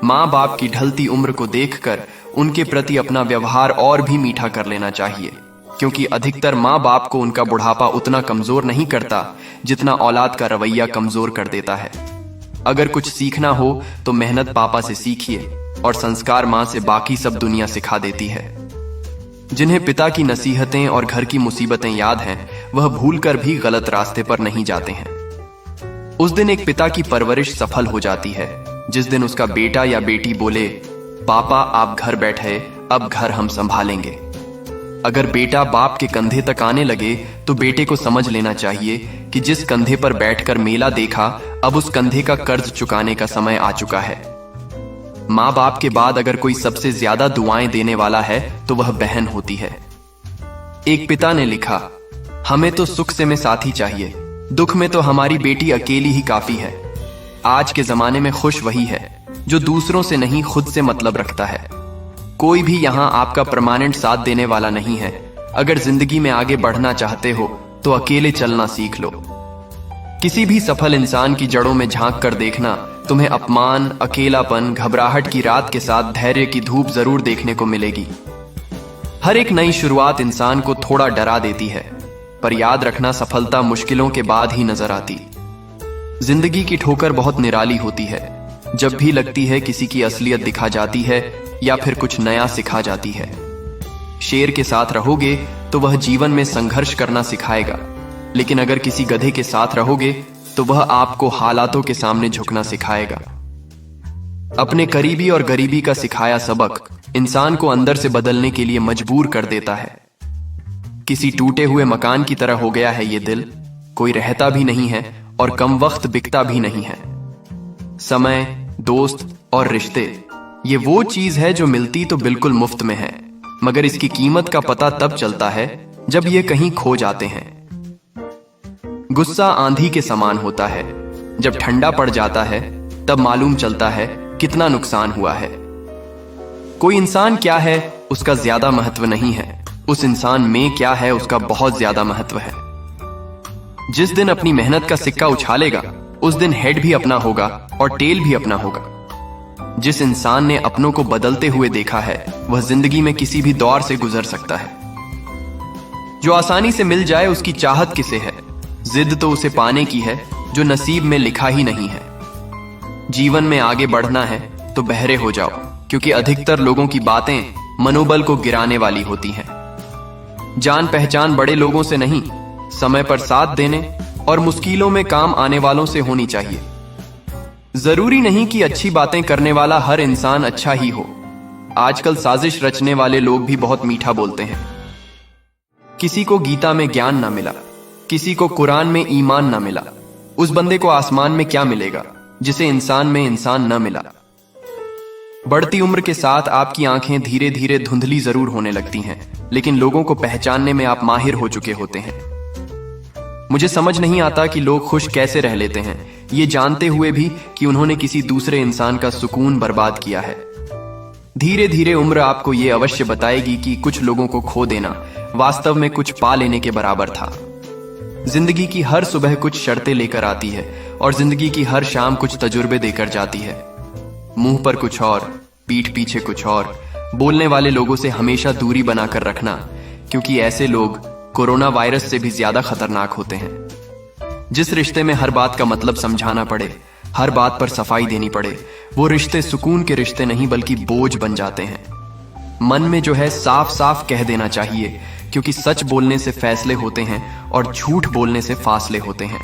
माँ बाप की ढलती उम्र को देखकर उनके प्रति अपना व्यवहार और भी मीठा कर लेना चाहिए, क्योंकि अधिकतर माँ बाप को उनका बुढ़ापा उतना कमजोर नहीं करता जितना औलाद का रवैया कमजोर कर देता है। अगर कुछ सीखना हो तो मेहनत पापा से सीखिए और संस्कार माँ से बाकी सब दुनिया सिखा देती है। जिन्हें पिता की नसीहतें और घर की मुसीबतें याद हैं, वह भूलकर भी गलत रास्ते पर नहीं जाते हैं। उस दिन एक पिता की परवरिश सफल हो जाती है जिस दिन उसका बेटा या बेटी बोले, पापा आप घर बैठे, अब घर हम संभालेंगे। अगर बेटा बाप के कंधे तक आने लगे तो बेटे को समझ लेना चाहिए कि जिस कंधे पर बैठकर मेला देखा, अब उस कंधे का कर्ज चुकाने का समय आ चुका है। माँ बाप के बाद अगर कोई सबसे ज्यादा दुआएं देने वाला है तो वह बहन होती है। एक पिता ने लिखा, हमें तो सुख से में साथी चाहिए, दुख में तो हमारी बेटी अकेली ही काफी है। आज के जमाने में खुश वही है जो दूसरों से नहीं खुद से मतलब रखता है। कोई भी यहाँ आपका परमानेंट साथ देने वाला नहीं है। अगर जिंदगी में आगे बढ़ना चाहते हो तो अकेले चलना सीख लो। किसी भी सफल इंसान की जड़ों में झांक कर देखना, तुम्हें अपमान, अकेलापन, घबराहट की रात के साथ धैर्य की धूप जरूर देखने को मिलेगी। हर एक नई शुरुआत इंसान को थोड़ा डरा देती है, पर याद रखना सफलता मुश्किलों के बाद ही नजर आती। जिंदगी की ठोकर बहुत निराली होती है। जब भी लगती है किसी की असलियत दिखा जाती है या फिर कुछ नया सिखा जाती है। शेर के साथ रहोगे तो वह जीवन में संघर्ष करना सिखाएगा, लेकिन अगर किसी गधे के साथ रहोगे तो वह आपको हालातों के सामने झुकना सिखाएगा। अपने करीबी और गरीबी का सिखाया सबक इंसान को अंदर से बदलने के लिए मजबूर कर देता है। किसी टूटे हुए मकान की तरह हो गया है ये दिल, कोई रहता भी नहीं है और कम वक्त बिकता भी नहीं है। समय, दोस्त और रिश्ते, ये वो चीज है जो मिलती तो बिल्कुल मुफ्त में है, मगर इसकी कीमत का पता तब चलता है जब ये कहीं खो जाते हैं। गुस्सा आंधी के समान होता है, जब ठंडा पड़ जाता है तब मालूम चलता है कितना नुकसान हुआ है। कोई इंसान क्या है उसका ज्यादा महत्व नहीं है, उस इंसान में क्या है उसका बहुत ज्यादा महत्व है। जिस दिन अपनी मेहनत का सिक्का उछालेगा उस दिन हेड भी अपना होगा और टेल भी अपना होगा। जिस इंसान ने अपनों को बदलते हुए देखा है वह जिंदगी में किसी भी दौर से गुजर सकता है। जो आसानी से मिल जाए उसकी चाहत किसे है, जिद तो उसे पाने की है जो नसीब में लिखा ही नहीं है। जीवन में आगे बढ़ना है तो बहरे हो जाओ, क्योंकि अधिकतर लोगों की बातें मनोबल को गिराने वाली होती हैं। जान पहचान बड़े लोगों से नहीं, समय पर साथ देने और मुश्किलों में काम आने वालों से होनी चाहिए। जरूरी नहीं कि अच्छी बातें करने वाला हर इंसान अच्छा ही हो। आजकल साजिश रचने वाले लोग भी बहुत मीठा बोलते हैं। किसी को गीता में ज्ञान ना मिला, किसी को कुरान में ईमान ना मिला, उस बंदे को आसमान में क्या मिलेगा जिसे इंसान में इंसान न मिला। बढ़ती उम्र के साथ आपकी आंखें धीरे धीरे धुंधली जरूर होने लगती हैं, लेकिन लोगों को पहचानने में आप माहिर हो चुके होते हैं। मुझे समझ नहीं आता कि लोग खुश कैसे रह लेते हैं, ये जानते हुए भी कि उन्होंने किसी दूसरे इंसान का सुकून बर्बाद किया है। धीरे धीरे उम्र आपको ये अवश्य बताएगी कि कुछ लोगों को खो देना वास्तव में कुछ पा लेने के बराबर था। जिंदगी की हर सुबह कुछ शर्तें लेकर आती है और जिंदगी की हर शाम कुछ तजुर्बे देकर जाती है। मुंह पर कुछ और, पीठ पीछे कुछ और। बोलने वाले लोगों से हमेशा दूरी बनाकर रखना, क्योंकि ऐसे लोग कोरोना वायरस से भी ज्यादा खतरनाक होते हैं। जिस रिश्ते में हर बात का मतलब समझाना पड़े, हर बात पर सफाई देनी पड़े, वो रिश्ते सुकून के रिश्ते नहीं बल्कि बोझ बन जाते हैं। मन में जो है साफ साफ कह देना चाहिए, क्योंकि सच बोलने से फैसले होते हैं और झूठ बोलने से फासले होते हैं।